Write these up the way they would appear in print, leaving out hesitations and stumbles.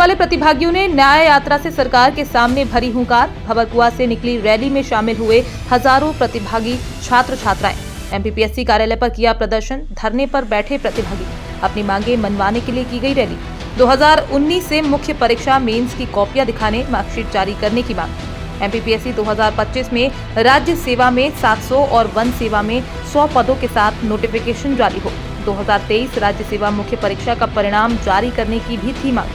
वाले प्रतिभागियों ने न्याय यात्रा से सरकार के सामने भरी हुंकार। भवरकुआ से निकली रैली में शामिल हुए हजारों प्रतिभागी छात्र छात्राएं। एमपीपीएससी कार्यालय पर किया प्रदर्शन। धरने पर बैठे प्रतिभागी अपनी मांगे मनवाने के लिए की गई रैली। 2019 से मुख्य परीक्षा मेंस की कॉपियां दिखाने, मार्कशीट जारी करने की मांग। एमपीपीएससी 2025 में राज्य सेवा में 700 और वन सेवा में 100 पदों के साथ नोटिफिकेशन जारी हो। 2023 राज्य सेवा मुख्य परीक्षा का परिणाम जारी करने की भी थी मांग।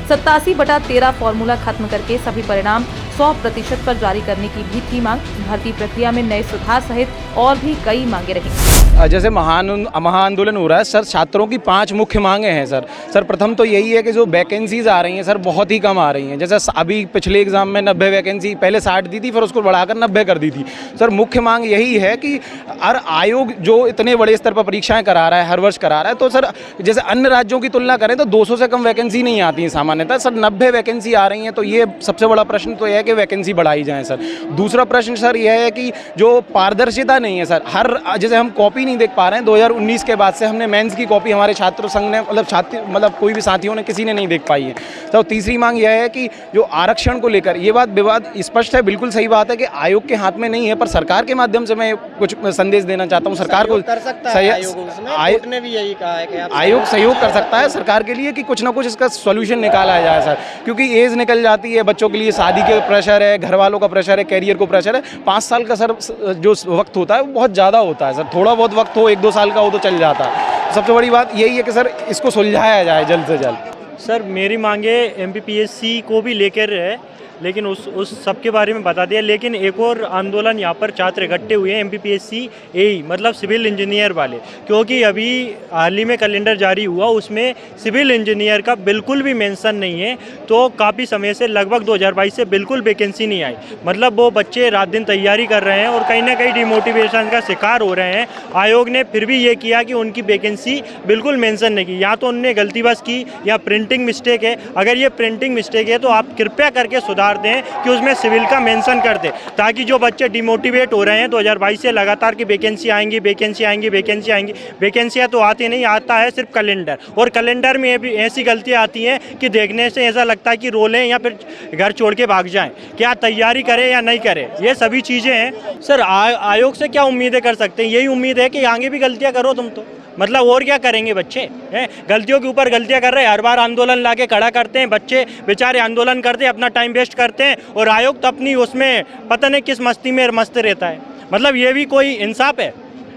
87/13 फॉर्मूला खत्म करके सभी परिणाम 100% पर जारी करने की भी थी मांग। भर्ती प्रक्रिया में नए सुधार सहित और भी कई मांगे रही। जैसे महाआंदोलन हो रहा है सर, छात्रों की 5 मुख्य मांगे हैं सर। प्रथम तो यही है कि जो वैकेंसीज आ रही हैं सर, बहुत ही कम आ रही हैं। जैसे अभी पिछले एग्जाम में 90 वैकेंसी, पहले 60 दी थी, फिर उसको बढ़ाकर 90 कर दी थी। सर मुख्य मांग यही है कि हर आयोग जो इतने बड़े स्तर पर परीक्षाएं करा रहा है, हर वर्ष करा रहा है, तो सर जैसे अन्य राज्यों की तुलना करें तो 200 से कम वैकेंसी नहीं आती है सामान्यतः। सर 90 वैकेंसी आ रही हैं, तो ये सबसे बड़ा प्रश्न तो यह है कि वैकेंसी बढ़ाई जाए सर। दूसरा प्रश्न सर यह है कि जो पारदर्शिता नहीं है सर, जैसे हम कॉपी नहीं देख पा रहे हैं। 2019 के बाद से हमने मेंस की कॉपी हमारे छात्र संघ ने मतलब कोई भी साथियों ने, किसी ने नहीं देख पाई है। तो तीसरी मांग यह है कि जो आरक्षण को लेकर ये बात विवाद स्पष्ट है, बिल्कुल सही बात है कि आयोग के हाथ में नहीं है, पर सरकार के माध्यम से मैं कुछ संदेश देना चाहता हूँ। सरकार को कर सकता है, आयोग ने भी यही कहा है कि आयोग सहयोग कर सकता है सरकार के लिए कि कुछ ना कुछ इसका सॉल्यूशन निकाला जाए सर, क्योंकि एज निकल जाती है, बच्चों के लिए शादी के प्रेशर है, घर वालों का प्रेशर है, कैरियर को प्रेशर है। 5 साल का सर जो वक्त होता है वो बहुत ज़्यादा होता है सर। थोड़ा बहुत वक्त हो, 1-2 साल का हो तो चल जाता है। सबसे बड़ी बात यही है कि सर इसको सुलझाया जाए जल्द से जल्द। सर मेरी मांगे एमपीपीएससी को भी लेकर है, लेकिन उस सब के बारे में बता दिया। लेकिन एक और आंदोलन यहाँ पर छात्र इकट्ठे हुए हैं, एमपीपीएससी एई मतलब सिविल इंजीनियर वाले, क्योंकि अभी हाल ही में कैलेंडर जारी हुआ, उसमें सिविल इंजीनियर का बिल्कुल भी मेंशन नहीं है। तो काफ़ी समय से, लगभग 2022 से बिल्कुल वैकेंसी नहीं आई। मतलब वो बच्चे रात दिन तैयारी कर रहे हैं और कहीं ना कहीं डिमोटिवेशन का शिकार हो रहे हैं। आयोग ने फिर भी ये किया कि उनकी वैकेंसी बिल्कुल मेंशन नहीं की। या तो उनने गलती बस की या प्रिंटिंग मिस्टेक है। अगर ये प्रिंटिंग मिस्टेक है तो आप कृपया करके सुधार दें कि उसमें सिविल का मेंशन कर दें, ताकि जो बच्चे डिमोटिवेट हो रहे हैं 2022 से लगातार की वैकेंसी आएंगी, वैकेंसियां तो आती नहीं, आता है सिर्फ कैलेंडर। और कैलेंडर में भी ऐसी गलतियां आती हैं कि देखने से ऐसा लगता है कि रो लें या फिर घर छोड़ के भाग जाएं। क्या तैयारी करें या नहीं करें, ये सभी चीज़ें हैं। सर आयोग से क्या उम्मीदें कर सकते हैं? यही उम्मीद है कि आगे भी गलतियाँ करो तुम तो, मतलब और क्या करेंगे बच्चे हैं? गलतियों के ऊपर गलतियां कर रहे हैं, हर बार आंदोलन लाके खड़ा करते हैं, बच्चे बेचारे आंदोलन करते हैं, अपना टाइम वेस्ट करते हैं, और आयोग तो अपनी उसमें पता नहीं किस मस्ती में मस्त रहता है। मतलब ये भी कोई इंसाफ है?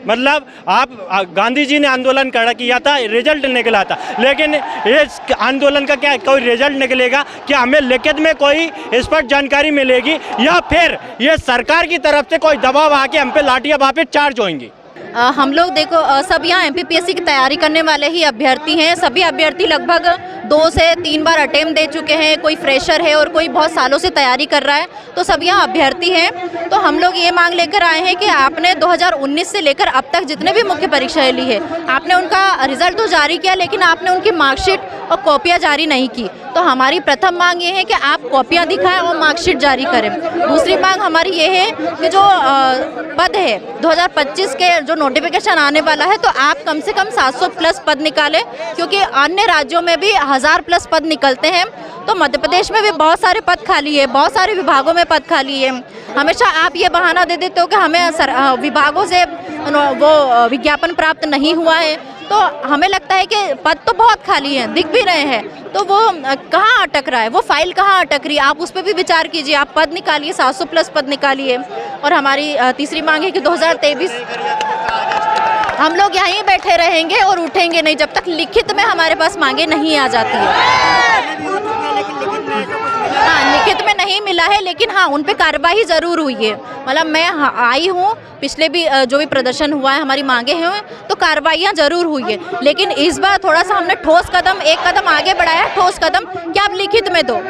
मतलब आप गांधी जी ने आंदोलन खड़ा किया था, रिजल्ट निकला था, लेकिन ये आंदोलन का क्या कोई रिजल्ट निकलेगा? क्या हमें लिखित में कोई स्पष्ट जानकारी मिलेगी, या फिर ये सरकार की तरफ से कोई दबाव आके हम पे लाठियाँ वापस चार्ज होंगी? हम लोग देखो सब यहाँ एमपीपीएससी की तैयारी करने वाले ही अभ्यर्थी हैं। सभी अभ्यर्थी लगभग 2 से 3 बार अटेम्प्ट दे चुके हैं। कोई फ्रेशर है और कोई बहुत सालों से तैयारी कर रहा है, तो सब यहाँ अभ्यर्थी हैं। तो हम लोग ये मांग लेकर आए हैं कि आपने 2019 से लेकर अब तक जितने भी मुख्य परीक्षाएं ली है, आपने उनका रिजल्ट तो जारी किया, लेकिन आपने उनकी मार्कशीट और कॉपियाँ जारी नहीं की। तो हमारी प्रथम मांग ये है कि आप कॉपियाँ दिखाएं और मार्कशीट जारी करें। दूसरी मांग हमारी ये है कि जो पद है 2025 के जो नोटिफिकेशन आने वाला है, तो आप कम से कम 700+ पद निकालें, क्योंकि अन्य राज्यों में भी 1000+ पद निकलते हैं। तो मध्य प्रदेश में भी बहुत सारे पद खाली है, बहुत सारे विभागों में पद खाली है। हमेशा आप ये बहाना दे देते हो कि हमें विभागों से वो विज्ञापन प्राप्त नहीं हुआ है। तो हमें लगता है कि पद तो बहुत खाली हैं, दिख भी रहे हैं, तो वो कहाँ अटक रहा है, वो फाइल कहाँ अटक रही है, आप उस पर भी विचार कीजिए। आप पद निकालिए, 700+ पद निकालिए। और हमारी तीसरी मांग है कि 2023 हम लोग यहीं बैठे रहेंगे और उठेंगे नहीं जब तक लिखित में हमारे पास मांगे नहीं आ जाती है। हाँ, लिखित में नहीं मिला है, लेकिन हाँ उन पे कार्रवाई ज़रूर हुई है। मतलब मैं आई हूँ, पिछले भी जो भी प्रदर्शन हुआ है, हमारी मांगे हैं, तो कार्रवाइयाँ ज़रूर हुई है। लेकिन इस बार थोड़ा सा हमने ठोस कदम, एक कदम आगे बढ़ाया, ठोस कदम कि आप लिखित में दो,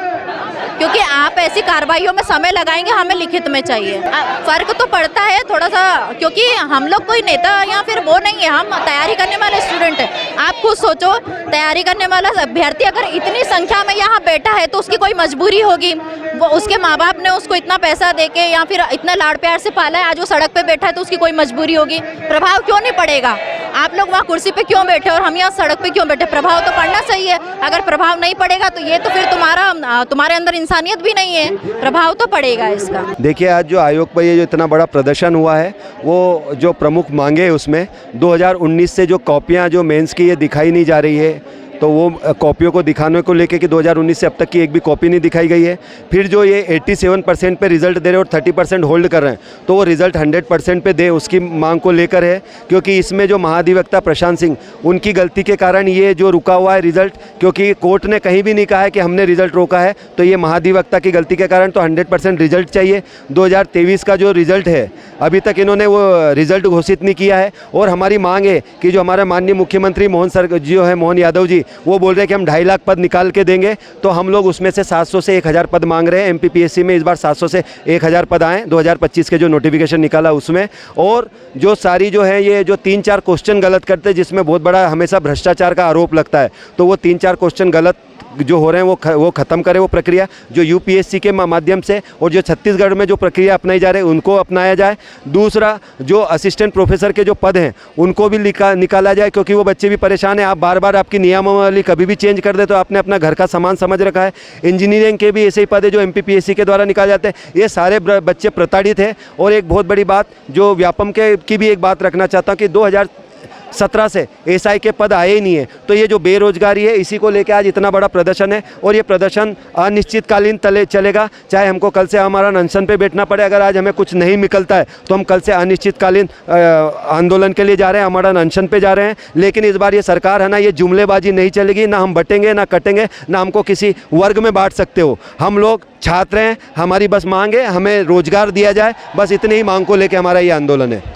क्योंकि आप ऐसी कार्रवाइयों में समय लगाएंगे, हमें लिखित में चाहिए। फर्क तो पड़ता है थोड़ा सा, क्योंकि हम लोग कोई नेता या फिर वो नहीं है, हम तैयारी करने वाले स्टूडेंट हैं। आप खुद सोचो, तैयारी करने वाला अभ्यर्थी अगर इतनी संख्या में यहाँ बैठा है तो उसकी कोई मजबूरी होगी। वो उसके माँ बाप ने उसको इतना पैसा देके या फिर इतना लाड़ प्यार से पाला है, आज वो सड़क पे बैठा है तो उसकी कोई मजबूरी होगी। प्रभाव क्यों नहीं पड़ेगा? आप लोग वहाँ कुर्सी पे क्यों बैठे और हम यहाँ सड़क पे क्यों बैठे? प्रभाव तो पड़ना चाहिए। अगर प्रभाव नहीं पड़ेगा तो ये तो फिर तुम्हारे अंदर इंसानियत भी नहीं है। प्रभाव तो पड़ेगा इसका। देखिए, आज जो आयोग पर ये जो इतना बड़ा प्रदर्शन हुआ है, वो जो प्रमुख मांगे है उसमें 2019 से जो कॉपियाँ जो मेंस की ये दिखाई नहीं जा रही है, तो वो कॉपियों को दिखाने को लेके कि 2019 से अब तक की एक भी कॉपी नहीं दिखाई गई है। फिर जो ये 87% पे रिज़ल्ट दे रहे हैं और 30% होल्ड कर रहे हैं, तो वो रिज़ल्ट 100% पे दे, उसकी मांग को लेकर है। क्योंकि इसमें जो महाधिवक्ता प्रशांत सिंह, उनकी गलती के कारण ये जो रुका हुआ है रिज़ल्ट, क्योंकि कोर्ट ने कहीं भी नहीं कहा है कि हमने रिज़ल्ट रोका है, तो ये महाधिवक्ता की गलती के कारण तो 100% रिज़ल्ट चाहिए। 2023 का जो रिज़ल्ट है, अभी तक इन्होंने वो रिज़ल्ट घोषित नहीं किया है। और हमारी मांग है कि जो हमारे माननीय मुख्यमंत्री मोहन यादव जी, वो बोल रहे हैं कि हम 2.5 लाख पद निकाल के देंगे, तो हम लोग उसमें से 700 से 1000 पद मांग रहे हैं। एमपीपीएससी में इस बार 700 से 1000 पद आए 2025 के जो नोटिफिकेशन निकाला उसमें। और जो सारी जो है ये जो 3-4 क्वेश्चन गलत करते हैं, जिसमें बहुत बड़ा हमेशा भ्रष्टाचार का आरोप लगता है, तो वो 3-4 क्वेश्चन गलत जो हो रहे हैं वो ख़त्म करे, वो प्रक्रिया जो यूपीएससी के माध्यम से और जो छत्तीसगढ़ में जो प्रक्रिया अपनाई जा रही है उनको अपनाया जाए। दूसरा, जो असिस्टेंट प्रोफेसर के जो पद हैं उनको भी निकाला जाए, क्योंकि वो बच्चे भी परेशान हैं। आप बार बार आपकी नियमावली कभी भी चेंज कर दे तो आपने अपना घर का सामान समझ रखा है। इंजीनियरिंग के भी ऐसे ही पद है जो एमपीपीएससी के द्वारा निकाले जाते हैं। ये सारे बच्चे प्रताड़ित हैं। और एक बहुत बड़ी बात जो व्यापम की भी एक बात रखना चाहता हूँ कि 2017 से एसआई के पद आए ही नहीं है, तो ये जो बेरोजगारी है इसी को लेकर आज इतना बड़ा प्रदर्शन है। और ये प्रदर्शन अनिश्चितकालीन चलेगा, चाहे हमको कल से हमारा अनशन पे बैठना पड़े। अगर आज हमें कुछ नहीं निकलता है तो हम कल से अनिश्चितकालीन आंदोलन के लिए जा रहे हैं, हमारा अनशन पे जा रहे हैं। लेकिन इस बार ये सरकार है ना, ये जुमलेबाजी नहीं चलेगी। ना हम बटेंगे, ना कटेंगे, ना हमको किसी वर्ग में बांट सकते हो। हम लोग छात्र हैं, हमारी बस मांग है हमें रोजगार दिया जाए, बस इतनी ही मांग को लेकर हमारा ये आंदोलन है।